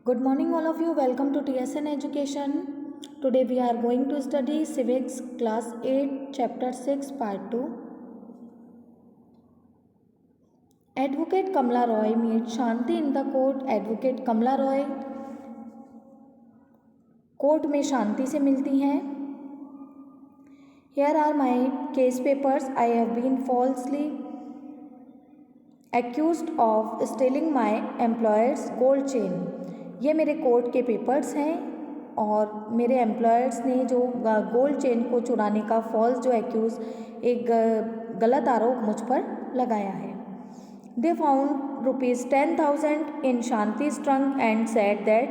Good morning, all of you. Welcome to TSN Education. Today we are going to study Civics Class 8, Chapter 6, Part 2. Advocate Kamala Roy meets Shanti in the court. Advocate Kamala Roy court में शांति से मिलती हैं. Here are my case papers. I have been falsely accused of stealing my employer's gold chain. ये मेरे court के papers हैं और मेरे एम्प्लॉयर्स ने जो गोल्ड चेन को चुराने का फॉल्स जो एक्यूज़ एक गलत आरोप मुझ पर लगाया है. दे फाउंड ₹10,000 इन शांति's trunk and said that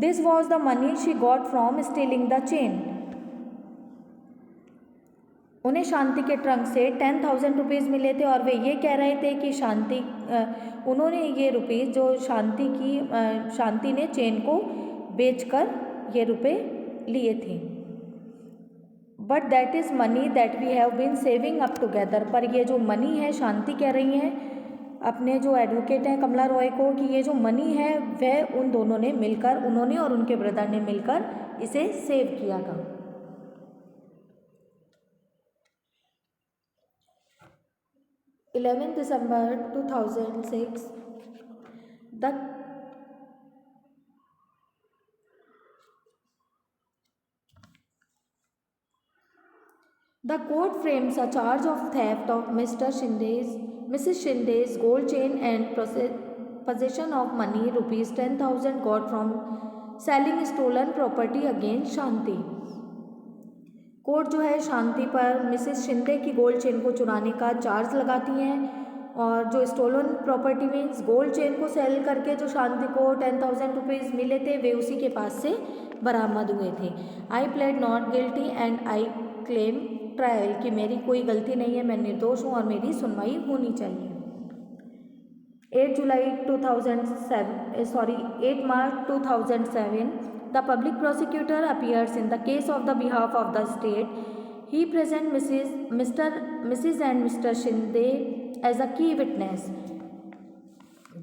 this was the money she got from stealing the chain. उन्हें शांति के ट्रंक से ₹10,000 मिले थे और वे ये कह रहे थे कि उन्होंने ये रुपीज़ जो शांति ने चेन को बेचकर ये रुपए लिए थे. But that is money that we have been saving up together. पर ये जो मनी है, शांति कह रही हैं अपने जो एडवोकेट हैं कमला रॉय को कि ये जो मनी है वह उन दोनों ने मिलकर, उन्होंने और उनके ब्रदर ने मिलकर इसे सेव किया था. 11 December 2006, the court frames a charge of theft of Mrs. Shinde's gold chain and possession of money ₹10,000 got from selling stolen property against Shanti. Court जो है शांति पर मिसेस शिंदे की गोल्ड चेन को चुराने का चार्ज लगाती हैं और जो stolen property means gold chain को सेल करके जो शांति को ₹10,000 मिले थे वे उसी के पास से बरामद हुए थे. I played not guilty and I claim trial कि मेरी कोई गलती नहीं है, मैं निर्दोष हूँ और मेरी सुनवाई होनी चाहिए. 8 March 2007, the public prosecutor appears in the case of the behalf of the state. He presents Mrs. and Mr. Shinde as a key witness.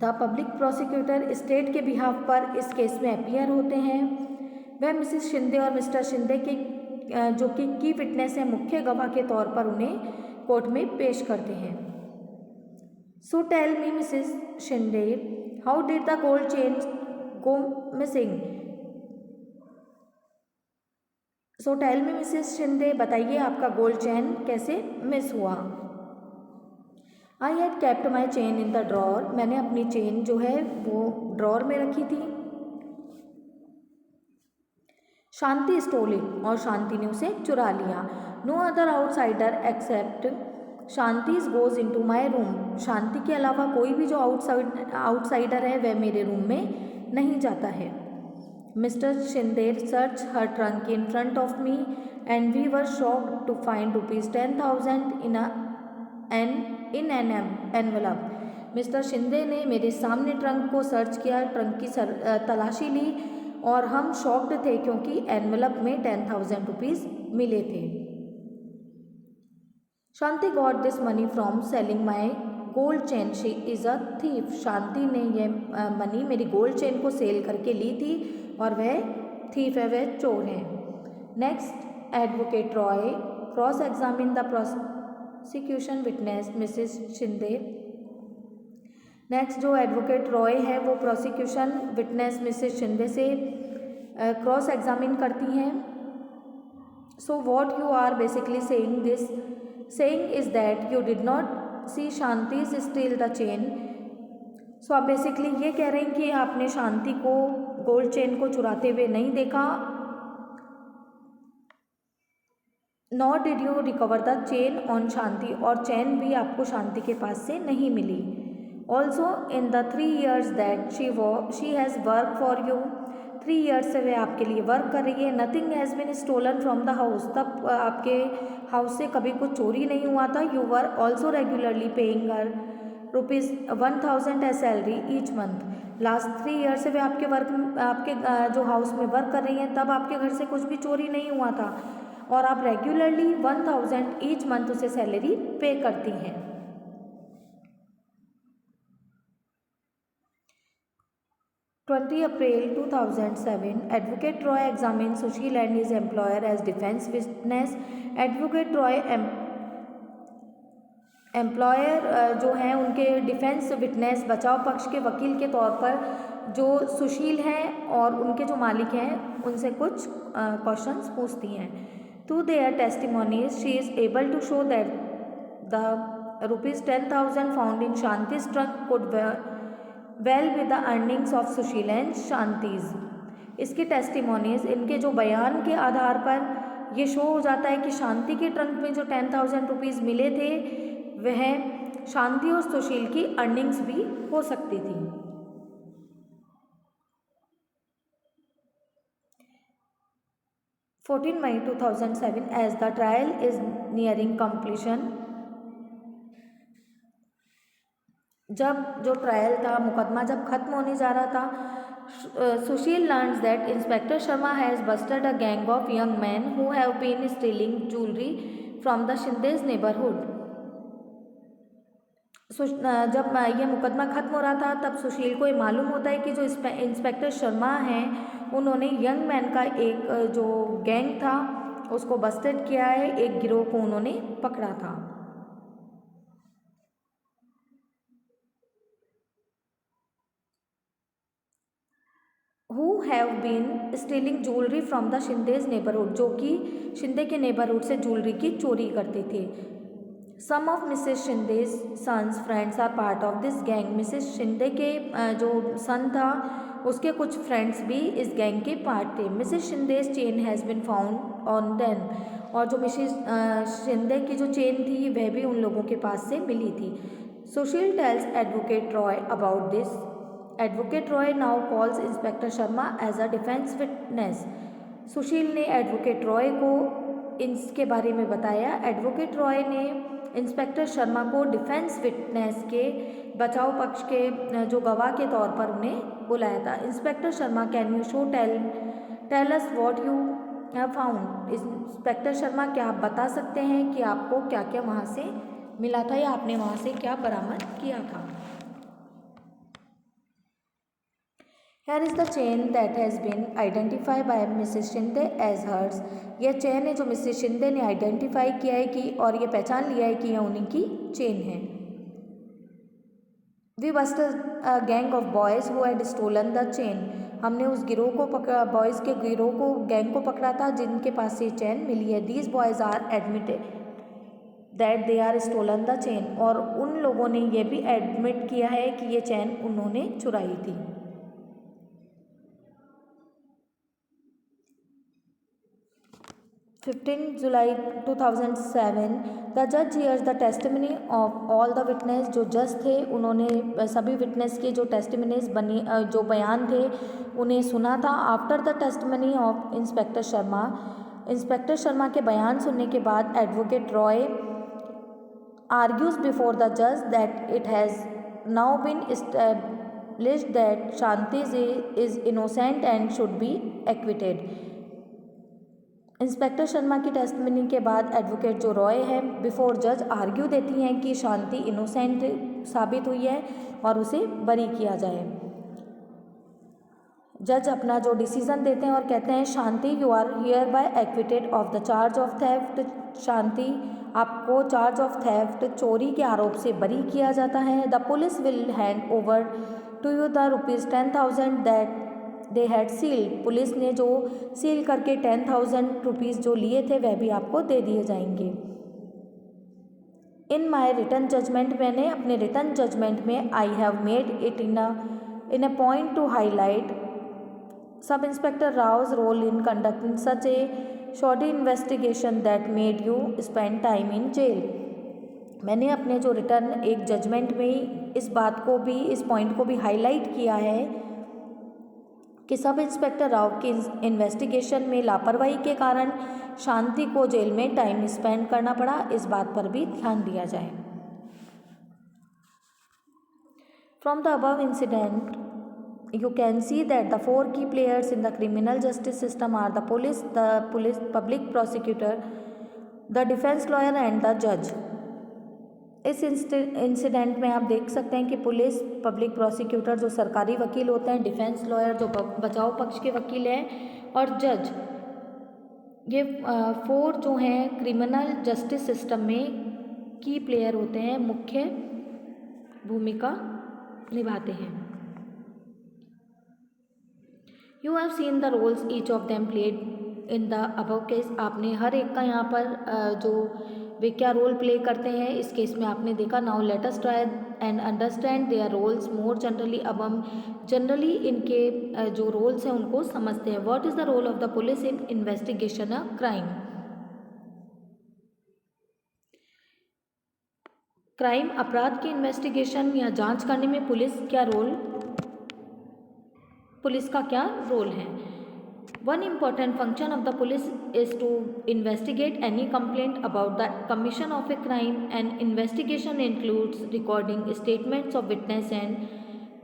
The public prosecutor state के बिहाफ पर इस केस में अपीयर होते हैं. वह Mrs Shinde और mister Shinde के जो कि की विटनेस है, मुख्य गवाह के तौर पर उन्हें कोर्ट में पेश करते हैं. So tell me, Mrs. Shinde, how did the gold chain go missing? So tell me, Mrs. Shinde, बताइए आपका गोल्ड चेन कैसे मिस हुआ. I had kept my chain in the drawer. मैंने अपनी चेन जो है वो ड्रॉर में रखी थी. शांति स्टोल इट और शांति ने उसे चुरा लिया. No other outsider except Shanti's goes into my room. Shanti के अलावा कोई भी जो आउटसाइडर है वह मेरे रूम में नहीं जाता है. Mister Shinde search her trunk in front of me and we were shocked to find ₹10,000 in an envelope. Mister Shinde ने मेरे सामने ट्रंक को सर्च किया, ट्रंक की तलाशी ली और हम शॉक्ड थे क्योंकि एनवलप में ₹10,000 मिले थे. Shanti got this money from selling my gold chain. She is a thief. Shanti ने यह मनी मेरी गोल्ड चेन को सेल करके ली थी और वह थीफ है, वह चोर है. Next, advocate Roy cross examine the prosecution witness Mrs Shinde. Next जो एडवोकेट रॉय है वो प्रोसिक्यूशन विटनेस मिसेस शिंदे से क्रॉस एग्जामिन करती हैं. So what you are basically saying is that you did not see Shanti steal the chain. सो आप basically ये कह रहे हैं कि आपने शांति को गोल्ड चेन को चुराते हुए नहीं देखा. Not did you recover the chain on Shanti, और चेन भी आपको शांति के पास से नहीं मिली. Also in the 3 years that she has work for you. 3 years से वह आपके लिए वर्क कर रही है. Nothing has been stolen from the house. तब आपके हाउस से कभी कुछ चोरी नहीं हुआ था. You were also regularly paying her ₹1,000 as salary each month. Last 3 years से वे आपके जो हाउस में वर्क कर रही हैं, तब आपके घर से कुछ भी चोरी नहीं हुआ था और आप रेगुलरली 1,000 ईच मंथ उसे सैलरी पे करती हैं. 20 April 2007, Advocate Roy examines Sushil and his employer as defense witness. Advocate Roy employer जो हैं उनके डिफेंस विटनेस बचाव पक्ष के वकील के तौर पर जो सुशील हैं और उनके जो मालिक हैं उनसे कुछ क्वेश्चंस पूछती हैं. Through their testimonies she is able to show that the ₹10,000 found in शांति's trunk could well with the earnings of Sushil and Shanti's. इसकी टेस्टिमोनीज इनके जो बयान के आधार पर ये शो हो जाता है कि शांति के ट्रंक में जो ₹10,000 मिले थे वह शांति और सुशील की अर्निंग्स भी हो सकती थी. May 14, 2007, as the trial is nearing completion, जब जो ट्रायल था मुकदमा जब खत्म होने जा रहा था, Sushil learns that inspector Sharma has busted a gang of young man who have been stealing jewellery from the Shinde's neighbourhood. जब ये मुकदमा ख़त्म हो रहा था तब सुशील को ये मालूम होता है कि जो इंस्पेक्टर शर्मा हैं उन्होंने यंग मैन का एक जो गैंग था उसको बस्टेड किया है, एक गिरोह को उन्होंने पकड़ा था. Who have been stealing jewellery from the Shinde's neighbourhood, जो कि शिंदे के नेबरहुड से ज्वेलरी की चोरी करते थे. Some of Mrs Shinde's son's friends are part of this gang. Mrs Shinde के जो सन था उसके कुछ फ्रेंड्स भी इस गैंग के पार्ट थे. Mrs Shinde's chain has been found on them, और जो मिसेस शिंदे की जो चेन थी वह भी उन लोगों के पास से मिली थी. Sushil tells advocate Roy about this. Advocate Roy now calls inspector Sharma as a defence witness. Sushil ने एडवोकेट रॉय को इसके बारे में बताया. एडवोकेट रॉय ने इंस्पेक्टर शर्मा को डिफेंस विटनेस के बचाव पक्ष के जो गवाह के तौर पर उन्हें बुलाया था. Inspector Sharma, can you show tell us what you have found. Inspector Sharma, क्या आप बता सकते हैं कि आपको क्या क्या वहाँ से मिला था या आपने वहाँ से क्या बरामद किया था. Here is the chain that has been identified by Mrs. Shinde as hers. यह चेन है जो मिसेस शिंदे ने आइडेंटिफाई किया है कि और ये पहचान लिया है कि यह उन्हीं की चेन है. We busted a gang of boys who had stolen the chain. हमने उस गिरोह को पकड़ा, बॉयज़ के गिरोह को, गैंग को पकड़ा था जिनके पास ये चेन मिली है. These boys are admitted that they are stolen the chain. और उन लोगों ने यह भी एडमिट किया है कि ये चेन उन्होंने चुराई थी. 15 July 2007, द जज hears the testimony of all the witness. जो जज थे उन्होंने सभी विटनेस के जो टेस्टिमनीज बनी, जो बयान थे उन्हें सुना था. After the testimony of inspector Sharma, inspector Sharma के बयान सुनने के बाद advocate Roy argues before the जज that it has now been established that Shanti is innocent and should be acquitted. Inspector Sharma की टेस्टमनी के बाद एडवोकेट जो रॉय है बिफोर जज आर्ग्यू देती हैं कि शांति इनोसेंट साबित हुई है और उसे बरी किया जाए. जज अपना जो डिसीजन देते हैं और कहते हैं, Shanti you are here by acquitted of the charge of theft. Shanti, आपको चार्ज ऑफ थेफ्ट, चोरी के आरोप से बरी किया जाता है. The police will hand over to you the ₹10,000 that they had sealed. Police ने जो सील करके ₹10,000 जो लिए थे वह भी आपको दे दिए जाएंगे. इन माई रिटर्न जजमेंट, मैंने अपने रिटर्न जजमेंट में I have made it in a point to highlight sub inspector Rao's role in conducting such a shoddy investigation that made you spend time in jail. मैंने अपने जो रिटर्न एक judgement में इस बात को भी, इस पॉइंट को भी हाईलाइट किया है कि सब इंस्पेक्टर राव की इन्वेस्टिगेशन में लापरवाही के कारण शांति को जेल में टाइम स्पेंड करना पड़ा. इस बात पर भी ध्यान दिया जाए. From the above incident you can see that the 4 key players in the criminal justice system are the police, public prosecutor, the defense lawyer and the judge. इस इंसिडेंट में आप देख सकते हैं कि पुलिस, पब्लिक प्रोसिक्यूटर जो सरकारी वकील होते हैं, डिफेंस लॉयर जो बचाव पक्ष के वकील हैं, और जज, ये 4 जो हैं क्रिमिनल जस्टिस सिस्टम में की प्लेयर होते हैं, मुख्य भूमिका निभाते हैं। You have seen the roles each of them played in the above case. आपने हर एक का यहाँ पर जो वे क्या रोल प्ले करते हैं इस केस में आपने देखा। Now let us try and understand their roles more generally. अब हम जनरली इनके जो रोल्स हैं उनको समझते हैं। What is the role of the police in investigation a crime. Crime, अपराध की इन्वेस्टिगेशन या जांच करने में पुलिस का रोल है। One important function of the police is to investigate any complaint about the commission of a crime. And investigation includes recording statements of witness and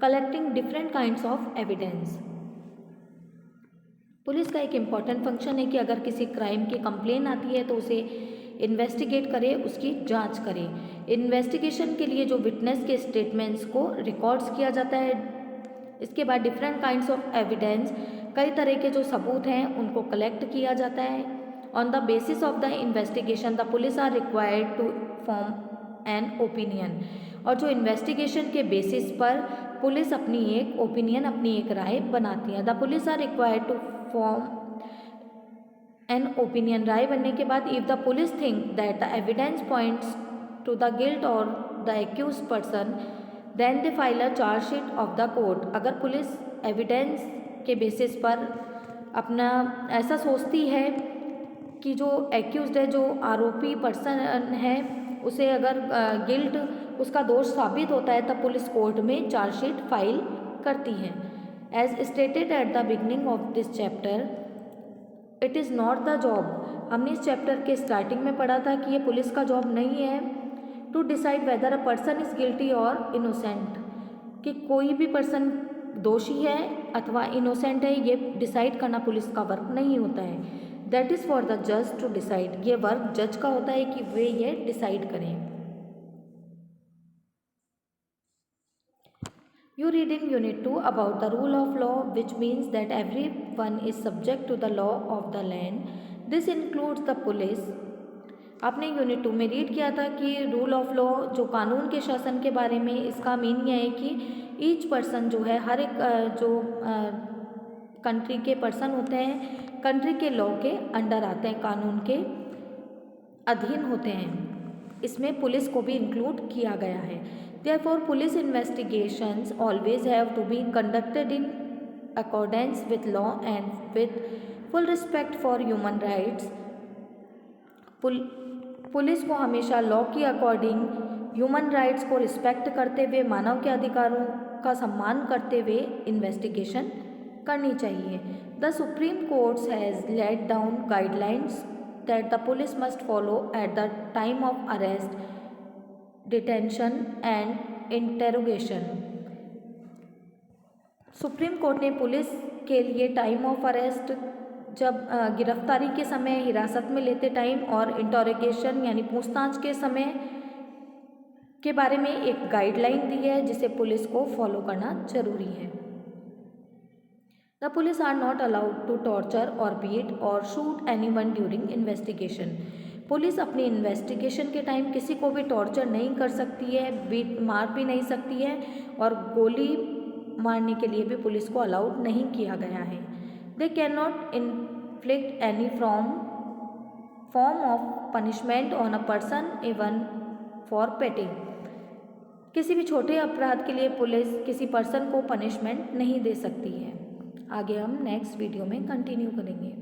collecting different kinds of evidence. Police का एक important function है कि अगर किसी crime की complain आती है तो उसे इन्वेस्टिगेट करे, उसकी जांच करे। इन्वेस्टिगेशन के लिए जो विटनेस के स्टेटमेंट्स को रिकॉर्ड्स किया जाता है, इसके बाद डिफरेंट काइंड्स ऑफ एविडेंस, कई तरह के जो सबूत हैं उनको कलेक्ट किया जाता है। On the basis of the investigation the police are required to form an opinion. और जो इन्वेस्टिगेशन के बेसिस पर पुलिस अपनी एक ओपिनियन, अपनी एक राय बनाती है। The police are required to form an opinion. राय बनने के बाद if the police think that the evidence points to the guilt और the accused person then they file a chargesheet of the court. अगर पुलिस एविडेंस के basis पर अपना ऐसा सोचती है कि जो एक्यूज्ड है, जो आरोपी पर्सन है, उसे अगर गिल्ट, उसका दोष साबित होता है, तब पुलिस कोर्ट में चार्जशीट फाइल करती है। As stated at the beginning of this chapter, it is not the job. हमने इस चैप्टर के स्टार्टिंग में पढ़ा था कि ये पुलिस का जॉब नहीं है to decide whether a person is guilty और इनोसेंट, कि कोई भी पर्सन दोषी है अथवा इनोसेंट है, ये डिसाइड करना पुलिस का वर्क नहीं होता है। दैट इज़ फॉर द जज टू डिसाइड। ये वर्क जज का होता है कि वे ये डिसाइड करें। You read in Unit 2 about the rule of law, which means that everyone is subject to the law of the land. This includes the police. आपने यूनिट 2 में रीड किया था कि रूल ऑफ लॉ, जो कानून के शासन के बारे में, इसका मीन यह है कि ईच पर्सन जो है, हर एक जो कंट्री के पर्सन होते हैं, कंट्री के लॉ के अंडर आते हैं, कानून के अधीन होते हैं। इसमें पुलिस को भी इंक्लूड किया गया है। Therefore, police investigations always have to be conducted in accordance with law and with full respect for human rights. Police को हमेशा लॉ की अकॉर्डिंग, ह्यूमन राइट्स को रिस्पेक्ट करते हुए, मानव के अधिकारों का सम्मान करते हुए इन्वेस्टिगेशन करनी चाहिए। The supreme courts has laid down guidelines that the police must follow at the time of arrest, detention and interrogation. Supreme court ने पुलिस के लिए टाइम ऑफ अरेस्ट, जब गिरफ्तारी के समय, हिरासत में लेते टाइम, और इंटरोगेशन यानी पूछताछ के समय के बारे में एक गाइडलाइन दी है जिसे पुलिस को फॉलो करना जरूरी है। The police are not allowed to torture और बीट और shoot anyone during investigation. Police अपनी इन्वेस्टिगेशन के टाइम किसी को भी टॉर्चर नहीं कर सकती है, बीट मार भी नहीं सकती है, और गोली मारने के लिए भी पुलिस को अलाउड नहीं किया गया है। They can not inflict any form of punishment on a person even for painting. किसी भी छोटे अपराध के लिए पुलिस किसी पर्सन को पनिशमेंट नहीं दे सकती है। आगे हम नेक्स्ट वीडियो में कंटिन्यू करेंगे।